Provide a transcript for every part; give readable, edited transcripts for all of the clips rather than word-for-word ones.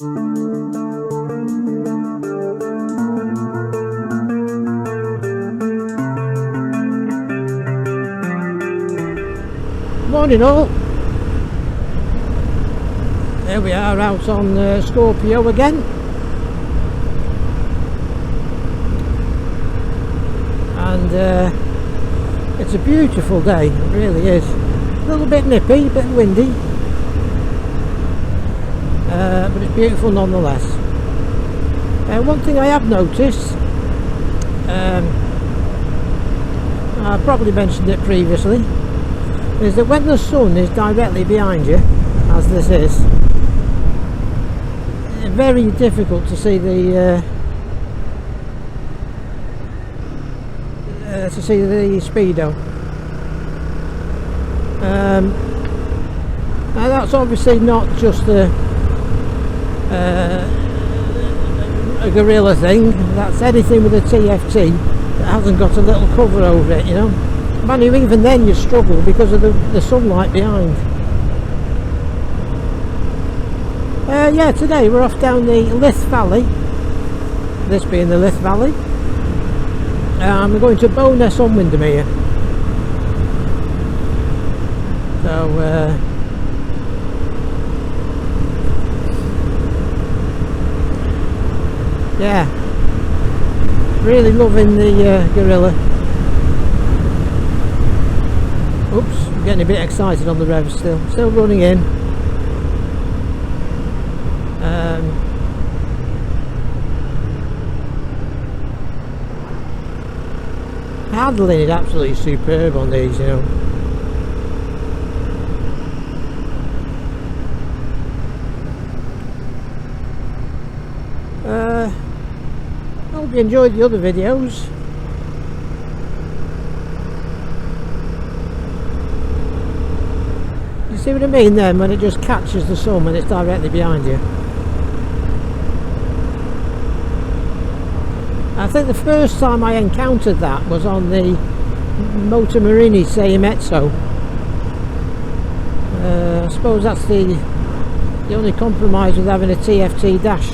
Morning all. Here we are out on Scorpio again. And it's a beautiful day, it really is. A little bit nippy, a bit windy, but it's beautiful nonetheless. One thing I have noticed, I probably mentioned it previously, is that when the sun is directly behind you, as this is, it's very difficult to see the speedo. Now that's obviously not just a Guerrilla thing. That's anything with a TFT that hasn't got a little cover over it, you know. Man, even then you struggle because of the sunlight behind. Yeah, today we're off down the Lyth Valley, this being the Lyth Valley. We're going to Bowness on Windermere. So yeah, really loving the Guerrilla. Oops, I'm getting a bit excited on the revs still running in. Handling is absolutely superb on these, you know. I hope you enjoyed the other videos. You see what I mean then, when it just catches the sun when it's directly behind you. I think the first time I encountered that was on the Motor Marini Sei Mezzo. I suppose that's the only compromise with having a TFT dash.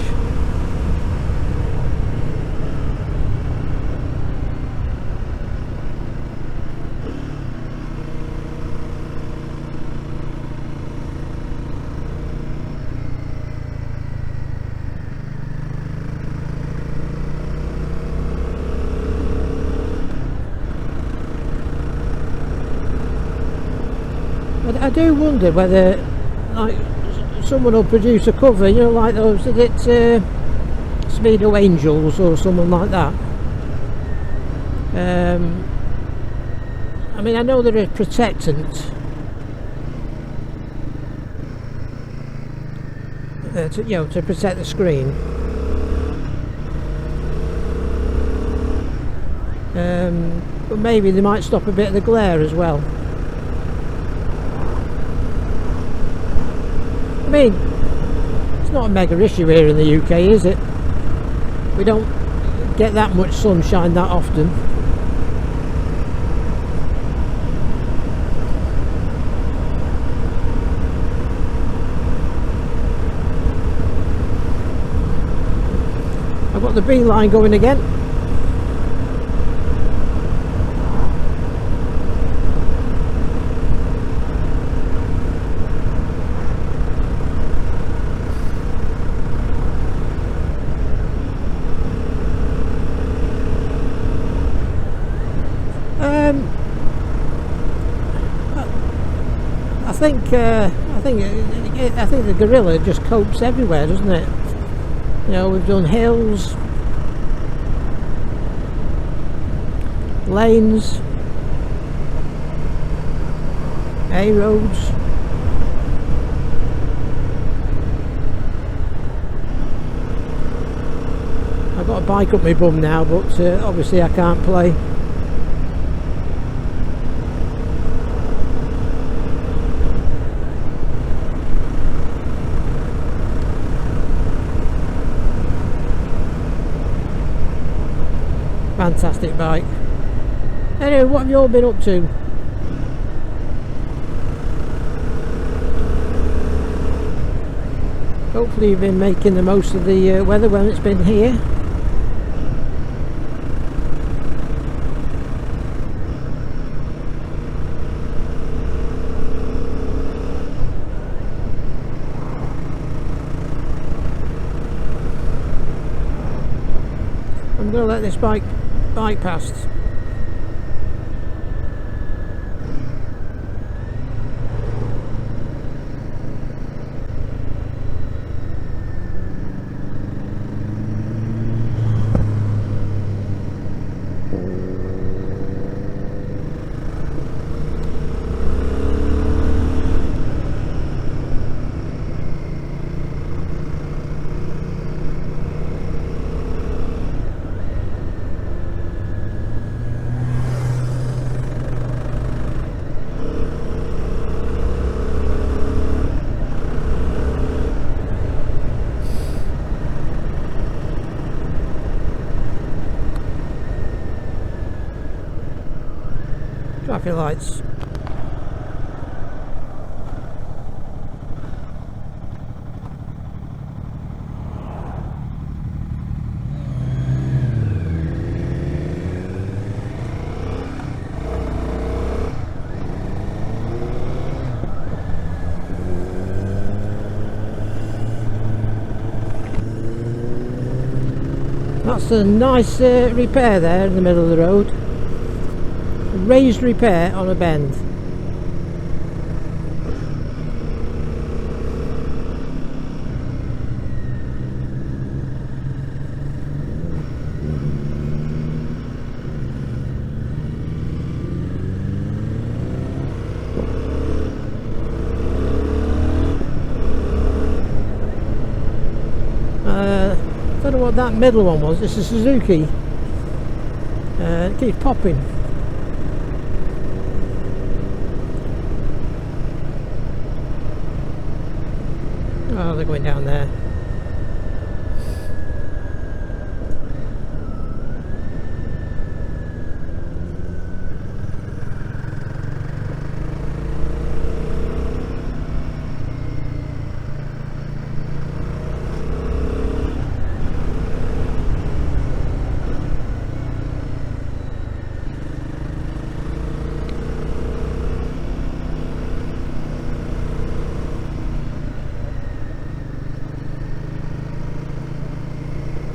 I do wonder whether, like, someone will produce a cover, you know, like those, is it Speedo Angels or someone like that. I mean, I know they're a protectant to protect the screen. But maybe they might stop a bit of the glare as well. I mean, it's not a mega issue here in the UK, is it? We don't get that much sunshine that often. I've got the B line going again. I think the Guerrilla just copes everywhere, doesn't it? You know, we've done hills, lanes, A roads. I've got a bike up my bum now, but obviously I can't play. Fantastic bike. Anyway, what have you all been up to? Hopefully you've been making the most of the weather when it's been here. I'm going to let this bike past. Traffic lights. That's a nice repair there in the middle of the road. Raised repair on a bend. Don't know what that middle one was. It's a Suzuki. It keeps popping. Oh, they're going down there.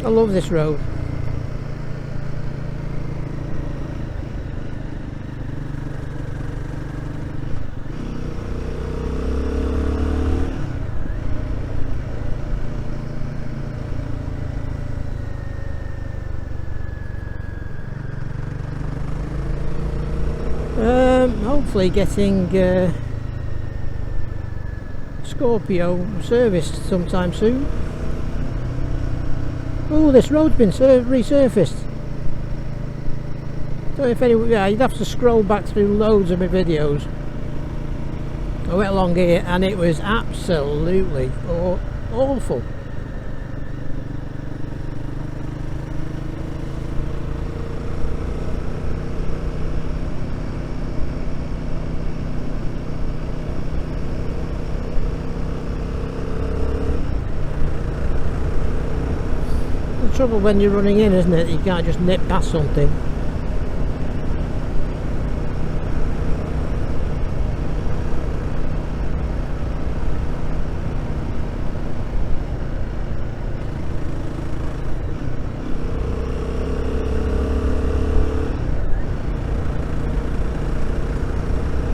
I love this road. Hopefully getting Scorpio serviced sometime soon. Oh, this road's been resurfaced. Don't know if anyone, yeah, you'd have to scroll back through loads of my videos. I went along here and it was absolutely awful. Trouble when you're running in, isn't it? You can't just nip past something.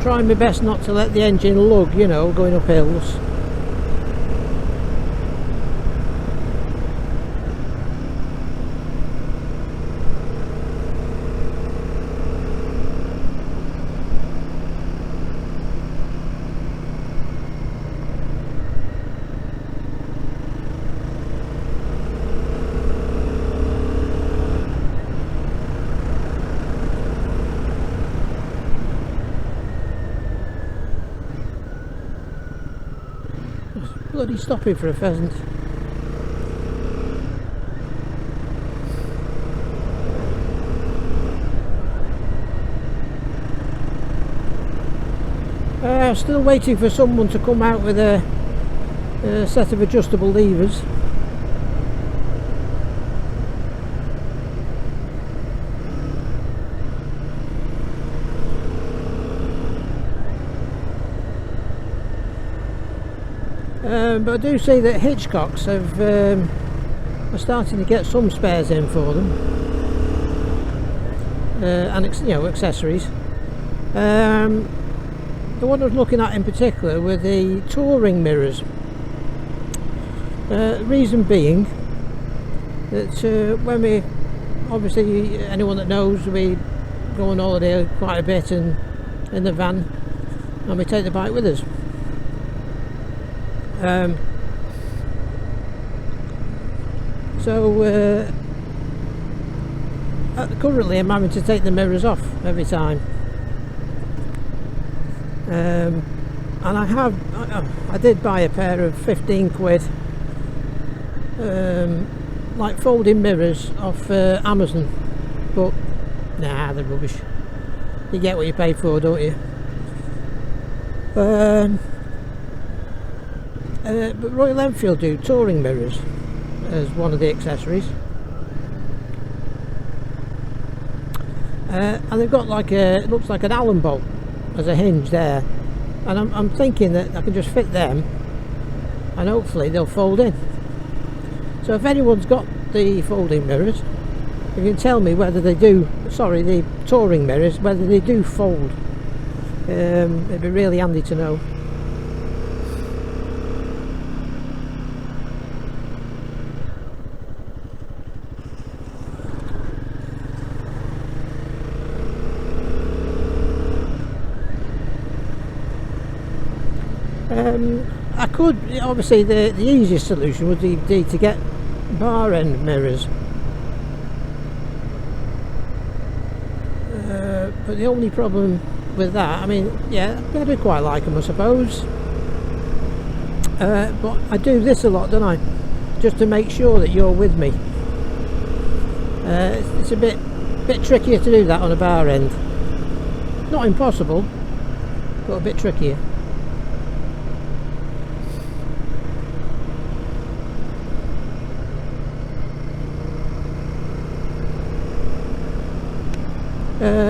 Trying my best not to let the engine lug, you know, going up hills. Bloody stopping for a pheasant. Still waiting for someone to come out with a a set of adjustable levers. But I do see that Hitchcocks are starting to get some spares in for them, and accessories. The one I was looking at in particular were the touring mirrors. Reason being that when we, obviously anyone that knows, we go on holiday quite a bit and in the van, and we take the bike with us. Currently I'm having to take the mirrors off every time, and I did buy a pair of 15 quid like folding mirrors off Amazon, but nah, they're rubbish. You get what you pay for, don't you? But Royal Enfield do touring mirrors as one of the accessories, and they've got like it looks like an Allen bolt as a hinge there, and I'm thinking that I can just fit them and hopefully they'll fold in. So if anyone's got the folding mirrors, you can tell me whether they do, sorry, the touring mirrors, whether they do fold. It'd be really handy to know. I could, obviously the easiest solution would be to get bar end mirrors, but the only problem with that, I mean, yeah, I do quite like them, I suppose, but I do this a lot, don't I, just to make sure that you're with me. It's a bit trickier to do that on a bar end. Not impossible, but a bit trickier.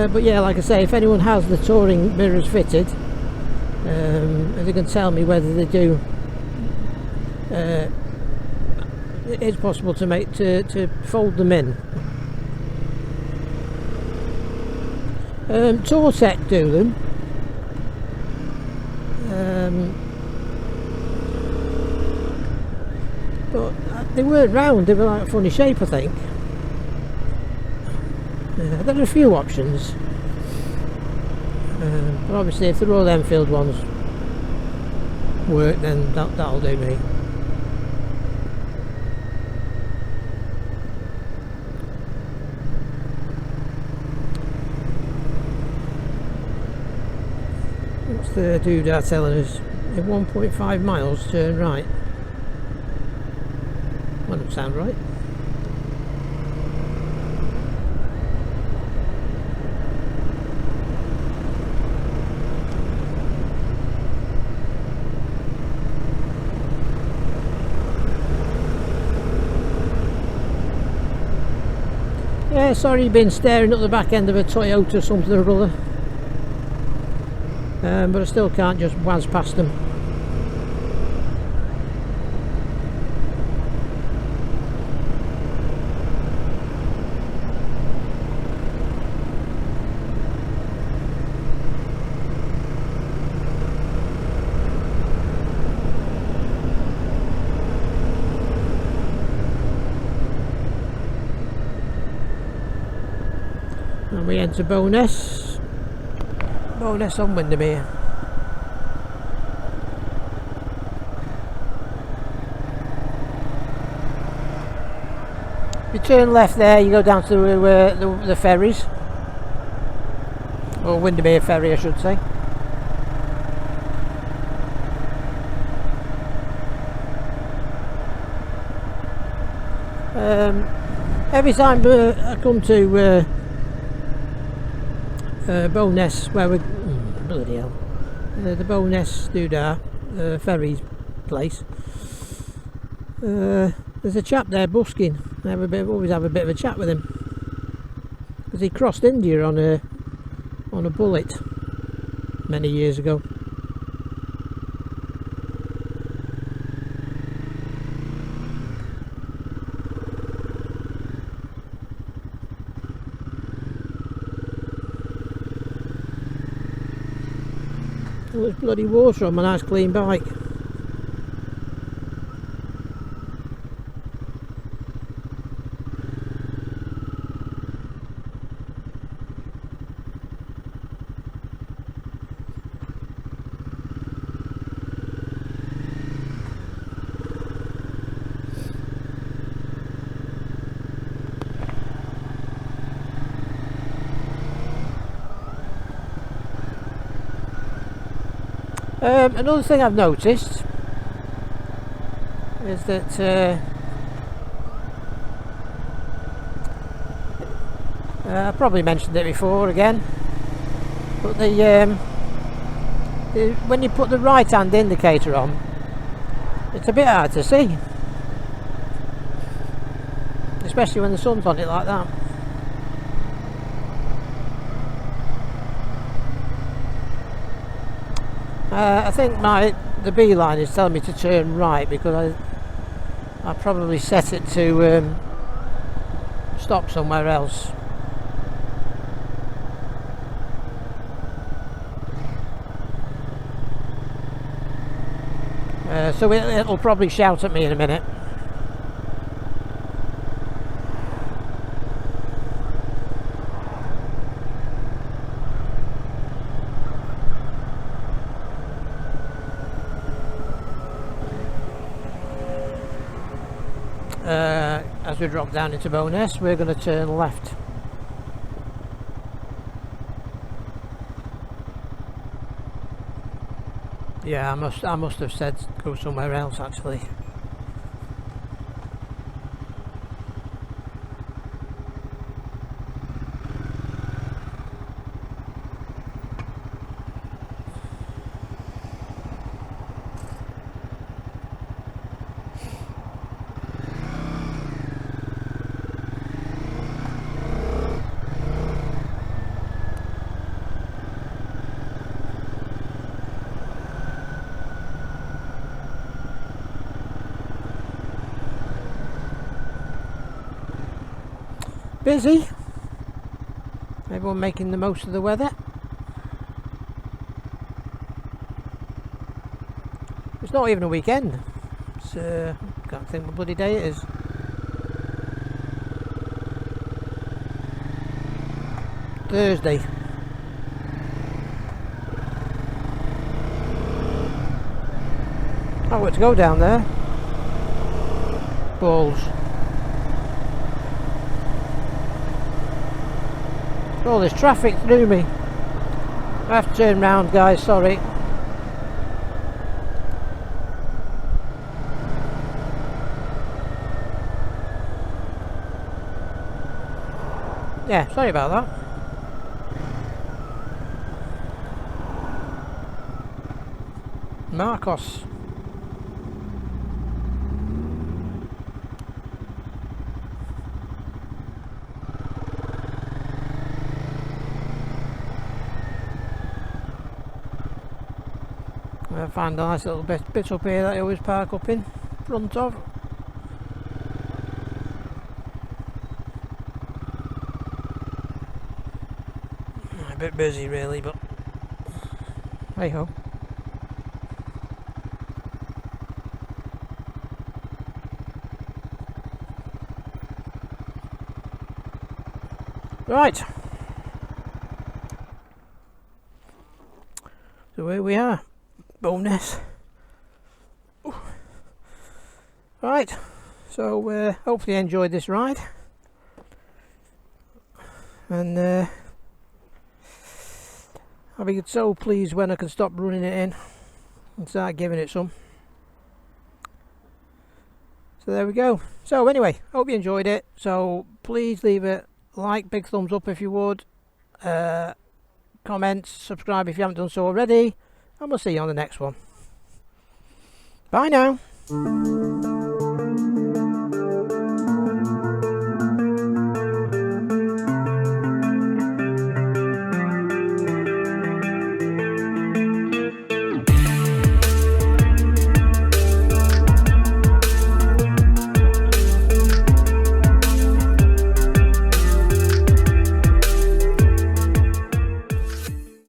But yeah, like I say, if anyone has the touring mirrors fitted, if they can tell me whether they do, it's possible to make to fold them in. Tortec do them, but they weren't round, they were like a funny shape, I think. There are a few options, but obviously if the Royal Enfield ones work, then that'll do me. What's the doodah telling us? In 1.5 miles, turn right. That doesn't sound right. Yeah, sorry you've been staring at the back end of a Toyota something or other, but I still can't just whiz past them. And we enter Bowness on Windermere. If you turn left there, you go down to the ferries, or Windermere ferry I should say. Every time I come to Bowness, where we bloody hell, the Bowness doodah ferry place, There's a chap there busking. I always have a bit of a chat with him, because he crossed India on a bullet many years ago. Oh, there's bloody water on my nice clean bike. Another thing I've noticed is that I probably mentioned it before again, but when you put the right hand indicator on, it's a bit hard to see, especially when the sun's on it like that. I think the B line is telling me to turn right, because I probably set it to stop somewhere else. So it'll probably shout at me in a minute. As we drop down into Bowness, we're going to turn left. Yeah, I must have said go somewhere else actually. Busy. Everyone making the most of the weather. It's not even a weekend. It's can't think what bloody day it is. Thursday. Oh, where to go down there? Balls. All this traffic through me. I have to turn round, guys, sorry. Yeah, sorry about that. Marcos. I find a nice little bit up here that I always park up in front of. A bit busy really, but hey ho. Right, so here we are, Bowness. Right, so hopefully you enjoyed this ride, and I'll be so pleased when I can stop running it in and start giving it some. So there we go. So anyway, hope you enjoyed it. So please leave a like, big thumbs up if you would, comments, subscribe if you haven't done so already, and we'll see you on the next one. Bye now.